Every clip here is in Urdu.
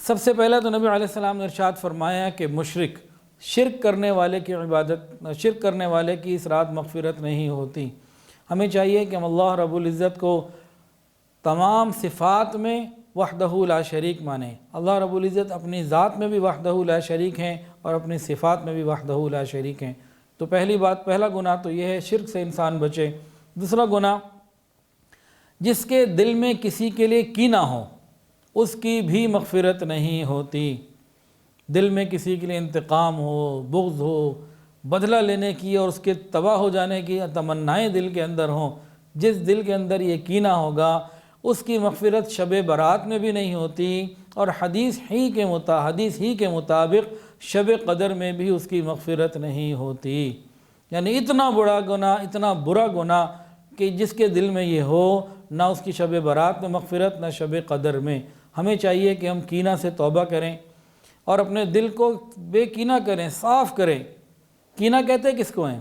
سب سے پہلے تو نبی علیہ السلام نے ارشاد فرمایا کہ مشرک شرک کرنے والے کی شرک کرنے والے کی اس رات مغفرت نہیں ہوتی۔ ہمیں چاہیے کہ ہم اللہ رب العزت کو تمام صفات میں وحدہ لا شریک مانیں۔ اللہ رب العزت اپنی ذات میں بھی وحدہ لا شریک ہیں اور اپنی صفات میں بھی وحدہ لا شریک ہیں۔ تو پہلا گناہ تو یہ ہے شرک سے انسان بچے۔ دوسرا گناہ، جس کے دل میں کسی کے لیے کینہ ہو اس کی بھی مغفرت نہیں ہوتی۔ دل میں کسی کے لیے انتقام ہو، بغض ہو، بدلہ لینے کی اور اس کے تباہ ہو جانے کی تمنائیں دل کے اندر ہوں، جس دل کے اندر یہ کینہ ہوگا اس کی مغفرت شب برات میں بھی نہیں ہوتی، اور حدیث ہی کے مطابق شب قدر میں بھی اس کی مغفرت نہیں ہوتی۔ یعنی اتنا بڑا گناہ، اتنا برا گناہ کہ جس کے دل میں یہ ہو، نہ اس کی شب برات میں مغفرت نہ شب قدر میں۔ ہمیں چاہیے کہ ہم کینہ سے توبہ کریں اور اپنے دل کو بے کینہ کریں، صاف کریں۔ کینہ کہتے ہیں کس کو ہیں؟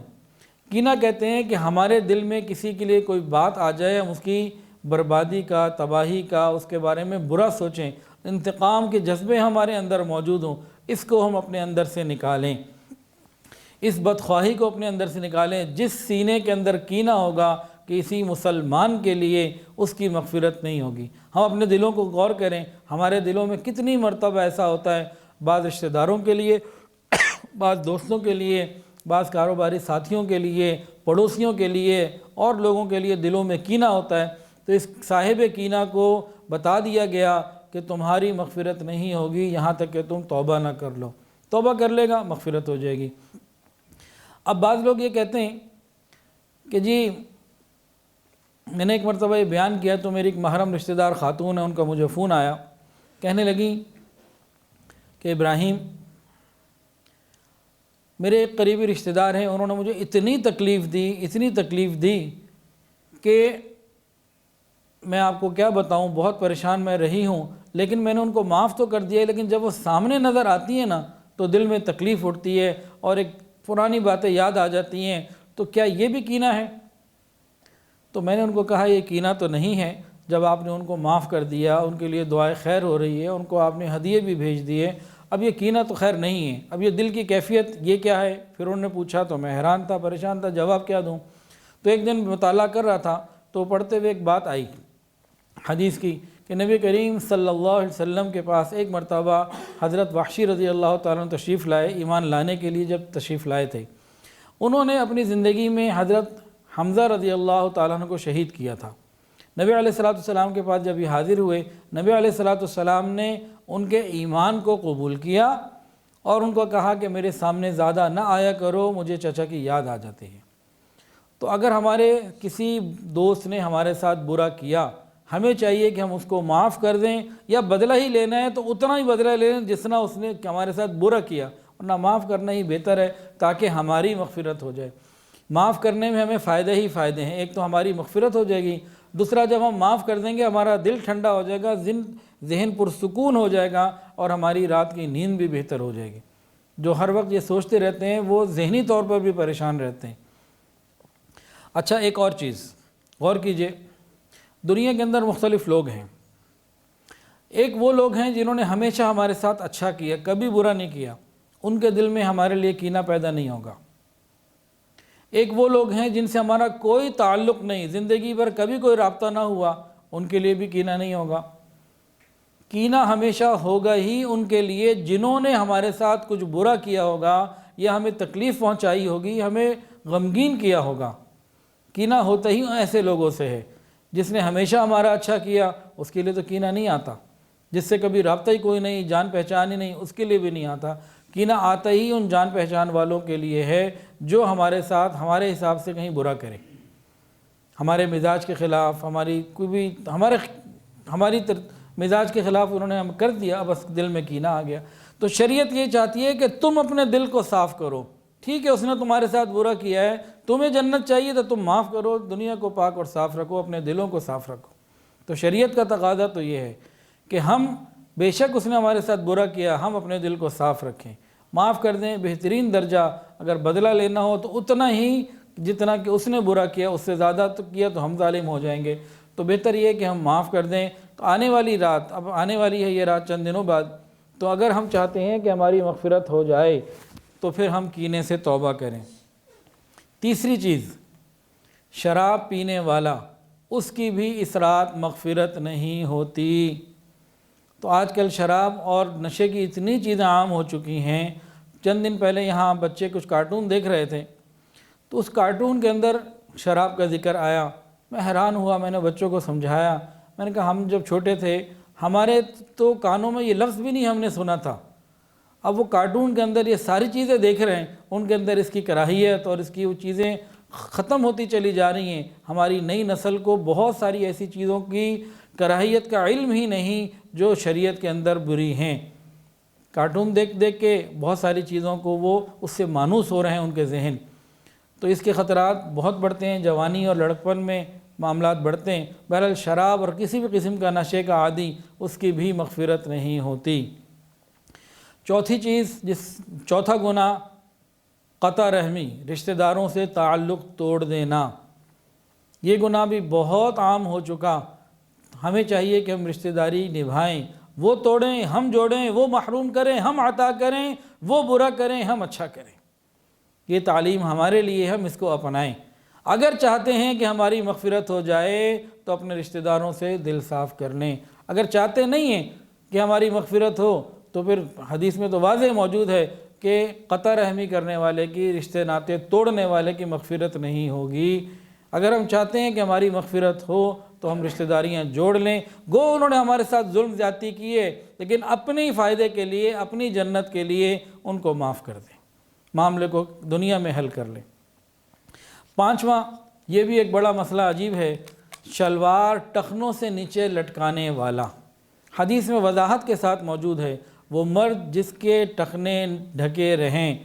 کینہ کہتے ہیں کہ ہمارے دل میں کسی کے لیے کوئی بات آ جائے، ہم اس کی بربادی کا، تباہی کا، اس کے بارے میں برا سوچیں، انتقام کے جذبے ہمارے اندر موجود ہوں، اس کو ہم اپنے اندر سے نکالیں، اس بدخواہی کو اپنے اندر سے نکالیں۔ جس سینے کے اندر کینہ ہوگا کہ اسی مسلمان کے لیے اس کی مغفرت نہیں ہوگی۔ ہم اپنے دلوں کو غور کریں، ہمارے دلوں میں کتنی مرتبہ ایسا ہوتا ہے، بعض رشتہ داروں کے لیے، بعض دوستوں کے لیے، بعض کاروباری ساتھیوں کے لیے، پڑوسیوں کے لیے اور لوگوں کے لیے دلوں میں کینہ ہوتا ہے، تو اس صاحب کینہ کو بتا دیا گیا کہ تمہاری مغفرت نہیں ہوگی یہاں تک کہ تم توبہ نہ کر لو۔ توبہ کر لے گا مغفرت ہو جائے گی۔ اب بعض لوگ یہ کہتے ہیں کہ جی میں نے ایک مرتبہ یہ بیان کیا تو میری ایک محرم رشتہ دار خاتون ہے، ان کا مجھے فون آیا، کہنے لگی کہ ابراہیم میرے ایک قریبی رشتہ دار ہیں، انہوں نے مجھے اتنی تکلیف دی کہ میں آپ کو کیا بتاؤں، بہت پریشان میں رہی ہوں، لیکن میں نے ان کو معاف تو کر دیا ہے، لیکن جب وہ سامنے نظر آتی ہیں نا تو دل میں تکلیف اٹھتی ہے اور ایک پرانی باتیں یاد آ جاتی ہیں، تو کیا یہ بھی کینہ ہے؟ تو میں نے ان کو کہا یہ کینہ تو نہیں ہے، جب آپ نے ان کو معاف کر دیا، ان کے لیے دعائے خیر ہو رہی ہے، ان کو آپ نے ہدیے بھی بھیج دیے، اب یہ کینہ تو خیر نہیں ہے۔ اب یہ دل کی کیفیت یہ کیا ہے؟ پھر انہوں نے پوچھا تو میں حیران تھا، پریشان تھا، جواب کیا دوں؟ تو ایک دن مطالعہ کر رہا تھا تو پڑھتے ہوئے ایک بات آئی حدیث کی کہ نبی کریم صلی اللہ علیہ وسلم کے پاس ایک مرتبہ حضرت وحشی رضی اللہ تعالیٰ عنہ تشریف لائے، ایمان لانے کے لیے جب تشریف لائے تھے، انہوں نے اپنی زندگی میں حضرت حمزہ رضی اللہ تعالیٰ عنہ کو شہید کیا تھا۔ نبی علیہ السلام کے پاس جب یہ حاضر ہوئے، نبی علیہ السلام نے ان کے ایمان کو قبول کیا اور ان کو کہا کہ میرے سامنے زیادہ نہ آیا کرو، مجھے چچا کی یاد آ جاتی ہے۔ تو اگر ہمارے کسی دوست نے ہمارے ساتھ برا کیا، ہمیں چاہیے کہ ہم اس کو معاف کر دیں، یا بدلہ ہی لینا ہے تو اتنا ہی بدلہ لے لیں جتنا اس نے ہمارے ساتھ برا کیا، ورنہ معاف کرنا ہی بہتر ہے تاکہ ہماری مغفرت ہو جائے۔ معاف کرنے میں ہمیں فائدے ہیں، ایک تو ہماری مغفرت ہو جائے گی، دوسرا جب ہم معاف کر دیں گے ہمارا دل ٹھنڈا ہو جائے گا، ذہن پرسکون ہو جائے گا اور ہماری رات کی نیند بھی بہتر ہو جائے گی۔ جو ہر وقت یہ سوچتے رہتے ہیں وہ ذہنی طور پر بھی پریشان رہتے ہیں۔ اچھا ایک اور چیز غور کیجئے، دنیا کے اندر مختلف لوگ ہیں۔ ایک وہ لوگ ہیں جنہوں نے ہمیشہ ہمارے ساتھ اچھا کیا، کبھی برا نہیں کیا، ان کے دل میں ہمارے لیے کینہ پیدا نہیں ہوگا۔ ایک وہ لوگ ہیں جن سے ہمارا کوئی تعلق نہیں، زندگی بھر کبھی کوئی رابطہ نہ ہوا، ان کے لیے بھی کینہ نہیں ہوگا۔ کینہ ہمیشہ ہوگا ہی ان کے لیے جنہوں نے ہمارے ساتھ کچھ برا کیا ہوگا یا ہمیں تکلیف پہنچائی ہوگی، ہمیں غمگین کیا ہوگا۔ کینہ ہوتا ہی ایسے لوگوں سے ہے۔ جس نے ہمیشہ ہمارا اچھا کیا اس کے لیے تو کینہ نہیں آتا، جس سے کبھی رابطہ ہی کوئی نہیں، جان پہچان ہی نہیں، اس کے لیے بھی نہیں آتا۔ کینہ آتا ہی ان جان پہچان والوں کے لیے ہے جو ہمارے ساتھ ہمارے حساب سے کہیں برا کرے، ہمارے مزاج کے خلاف، ہماری مزاج کے خلاف انہوں نے ہم کر دیا، بس دل میں کینہ آ گیا۔ تو شریعت یہ چاہتی ہے کہ تم اپنے دل کو صاف کرو۔ ٹھیک ہے اس نے تمہارے ساتھ برا کیا ہے، تمہیں جنت چاہیے تو تم معاف کرو، دنیا کو پاک اور صاف رکھو، اپنے دلوں کو صاف رکھو۔ تو شریعت کا تقاضا تو یہ ہے کہ ہم بے شک اس نے ہمارے ساتھ برا کیا، ہم اپنے دل کو صاف رکھیں، معاف کر دیں۔ بہترین درجہ اگر بدلہ لینا ہو تو اتنا ہی جتنا کہ اس نے برا کیا، اس سے زیادہ تو کیا تو ہم ظالم ہو جائیں گے۔ تو بہتر یہ ہے کہ ہم معاف کر دیں۔ تو آنے والی رات، اب آنے والی ہے یہ رات چند دنوں بعد، تو اگر ہم چاہتے ہیں کہ ہماری مغفرت ہو جائے تو پھر ہم کینے سے توبہ کریں۔ تیسری چیز، شراب پینے والا، اس کی بھی اس رات مغفرت نہیں ہوتی۔ تو آج کل شراب اور نشے کی اتنی چیزیں عام ہو چکی ہیں۔ چند دن پہلے یہاں بچے کچھ کارٹون دیکھ رہے تھے، تو اس کارٹون کے اندر شراب کا ذکر آیا۔ میں حیران ہوا، میں نے بچوں کو سمجھایا، میں نے کہا ہم جب چھوٹے تھے ہمارے تو کانوں میں یہ لفظ بھی نہیں ہم نے سنا تھا، اب وہ کارٹون کے اندر یہ ساری چیزیں دیکھ رہے ہیں، ان کے اندر اس کی کراہیت اور اس کی وہ چیزیں ختم ہوتی چلی جا رہی ہیں۔ ہماری نئی نسل کو بہت ساری ایسی چیزوں کی کراہیت کا علم ہی نہیں جو شریعت کے اندر بری ہیں۔ کارٹون دیکھ دیکھ کے بہت ساری چیزوں کو وہ اس سے مانوس ہو رہے ہیں ان کے ذہن، تو اس کے خطرات بہت بڑھتے ہیں، جوانی اور لڑکپن میں معاملات بڑھتے ہیں۔ بہرحال شراب اور کسی بھی قسم کا نشے کا عادی، اس کی بھی مغفرت نہیں ہوتی۔ چوتھا گناہ قطع رحمی، رشتہ داروں سے تعلق توڑ دینا۔ یہ گناہ بھی بہت عام ہو چکا۔ ہمیں چاہیے کہ ہم رشتہ داری نبھائیں، وہ توڑیں ہم جوڑیں، وہ محروم کریں ہم عطا کریں، وہ برا کریں ہم اچھا کریں۔ یہ تعلیم ہمارے لیے، ہم اس کو اپنائیں۔ اگر چاہتے ہیں کہ ہماری مغفرت ہو جائے تو اپنے رشتہ داروں سے دل صاف کر لیں۔ اگر چاہتے نہیں ہیں کہ ہماری مغفرت ہو تو پھر حدیث میں تو واضح موجود ہے کہ قطع رحمی کرنے والے کی، رشتے ناطے توڑنے والے کی مغفرت نہیں ہوگی۔ اگر ہم چاہتے ہیں کہ ہماری مغفرت ہو تو ہم رشتہ داریاں جوڑ لیں۔ گو انہوں نے ہمارے ساتھ ظلم زیادتی کیے، لیکن اپنے فائدے کے لیے، اپنی جنت کے لیے ان کو معاف کر دیں، معاملے کو دنیا میں حل کر لیں۔ پانچواں، یہ بھی ایک بڑا مسئلہ عجیب ہے، شلوار ٹخنوں سے نیچے لٹکانے والا۔ حدیث میں وضاحت کے ساتھ موجود ہے، وہ مرد جس کے ٹخنے ڈھکے رہیں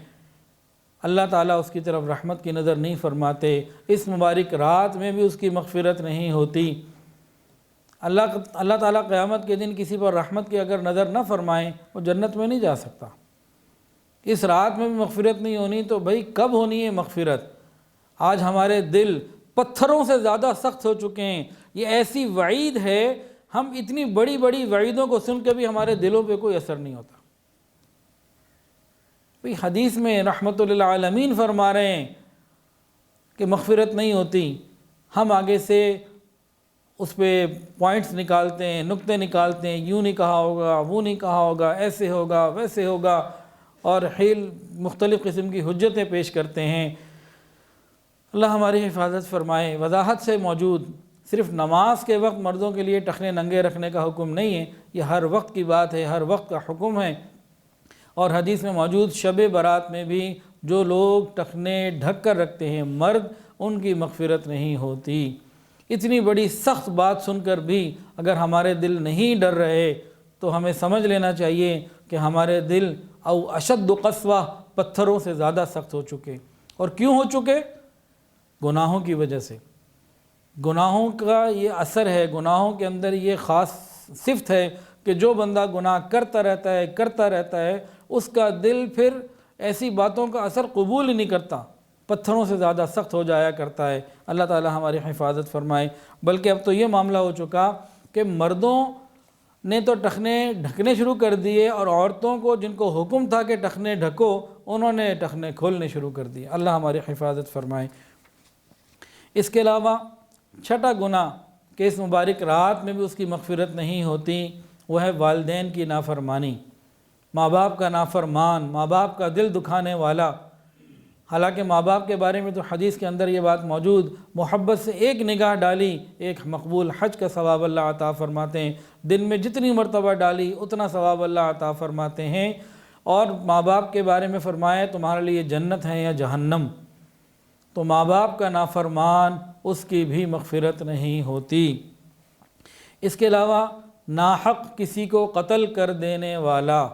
اللہ تعالیٰ اس کی طرف رحمت کی نظر نہیں فرماتے، اس مبارک رات میں بھی اس کی مغفرت نہیں ہوتی۔ اللہ تعالیٰ قیامت کے دن کسی پر رحمت کی اگر نظر نہ فرمائیں، وہ جنت میں نہیں جا سکتا۔ اس رات میں بھی مغفرت نہیں ہونی تو بھئی کب ہونی ہے مغفرت؟ آج ہمارے دل پتھروں سے زیادہ سخت ہو چکے ہیں۔ یہ ایسی وعید ہے، ہم اتنی بڑی بڑی وعیدوں کو سن کے بھی ہمارے دلوں پہ کوئی اثر نہیں ہوتا۔ حدیث میں رحمت للعالمین فرما رہے ہیں کہ مغفرت نہیں ہوتی، ہم آگے سے اس پہ پوائنٹس نکالتے ہیں، نقطے نکالتے ہیں، یوں نہیں کہا ہوگا، وہ نہیں کہا ہوگا، ایسے ہوگا ویسے ہوگا، اور مختلف قسم کی حجتیں پیش کرتے ہیں۔ اللہ ہماری حفاظت فرمائے۔ وضاحت سے موجود، صرف نماز کے وقت مردوں کے لیے ٹخنے ننگے رکھنے کا حکم نہیں ہے، یہ ہر وقت کی بات ہے، ہر وقت کا حکم ہے۔ اور حدیث میں موجود شب برات میں بھی جو لوگ ٹخنے ڈھک کر رکھتے ہیں مرد، ان کی مغفرت نہیں ہوتی۔ اتنی بڑی سخت بات سن کر بھی اگر ہمارے دل نہیں ڈر رہے تو ہمیں سمجھ لینا چاہیے کہ ہمارے دل او اشد قسوہ، پتھروں سے زیادہ سخت ہو چکے۔ اور کیوں ہو چکے؟ گناہوں کی وجہ سے۔ گناہوں کا یہ اثر ہے، گناہوں کے اندر یہ خاص صفت ہے کہ جو بندہ گناہ کرتا رہتا ہے اس کا دل پھر ایسی باتوں کا اثر قبول ہی نہیں کرتا، پتھروں سے زیادہ سخت ہو جایا کرتا ہے۔ اللہ تعالی ہماری حفاظت فرمائے۔ بلکہ اب تو یہ معاملہ ہو چکا کہ مردوں نے تو ٹخنے ڈھکنے شروع کر دیے، اور عورتوں کو جن کو حکم تھا کہ ٹخنے ڈھکو، انہوں نے ٹخنے کھولنے شروع کر دیے۔ اللہ ہماری حفاظت فرمائے۔ اس کے علاوہ چھٹا گناہ کہ اس مبارک رات میں بھی اس کی مغفرت نہیں ہوتی، وہ ہے والدین کی نافرمانی، ماں باپ کا نافرمان، ماں باپ کا دل دکھانے والا۔ حالانکہ ماں باپ کے بارے میں تو حدیث کے اندر یہ بات موجود، محبت سے ایک نگاہ ڈالی ایک مقبول حج کا ثواب اللہ عطا فرماتے ہیں، دن میں جتنی مرتبہ ڈالی اتنا ثواب اللہ عطا فرماتے ہیں۔ اور ماں باپ کے بارے میں فرمایا تمہارے لیے جنت ہے یا جہنم۔ تو ماں باپ کا نافرمان، اس کی بھی مغفرت نہیں ہوتی۔ اس کے علاوہ ناحق کسی کو قتل کر دینے والا،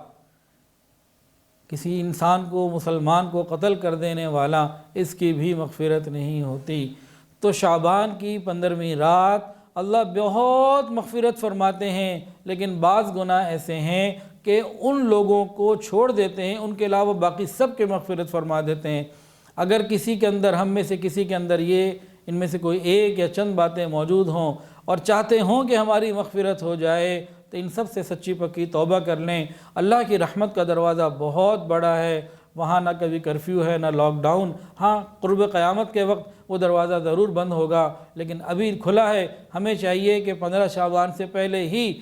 کسی انسان کو، مسلمان کو قتل کر دینے والا، اس کی بھی مغفرت نہیں ہوتی۔ تو شعبان کی 15ویں رات اللہ بہت مغفرت فرماتے ہیں، لیکن بعض گناہ ایسے ہیں کہ ان لوگوں کو چھوڑ دیتے ہیں، ان کے علاوہ باقی سب کے مغفرت فرما دیتے ہیں۔ اگر کسی کے اندر، ہم میں سے کسی کے اندر ان میں سے کوئی ایک یا چند باتیں موجود ہوں اور چاہتے ہوں کہ ہماری مغفرت ہو جائے، تو ان سب سے سچی پکی توبہ کر لیں۔ اللہ کی رحمت کا دروازہ بہت بڑا ہے، وہاں نہ کبھی کرفیو ہے نہ لاک ڈاؤن، ہاں قرب قیامت کے وقت وہ دروازہ ضرور بند ہوگا، لیکن ابھی کھلا ہے۔ ہمیں چاہیے کہ 15 شعبان سے پہلے ہی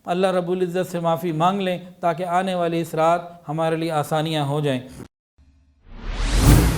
اللہ رب العزت سے معافی مانگ لیں تاکہ آنے والی اس رات ہمارے لیے آسانیاں ہو جائیں۔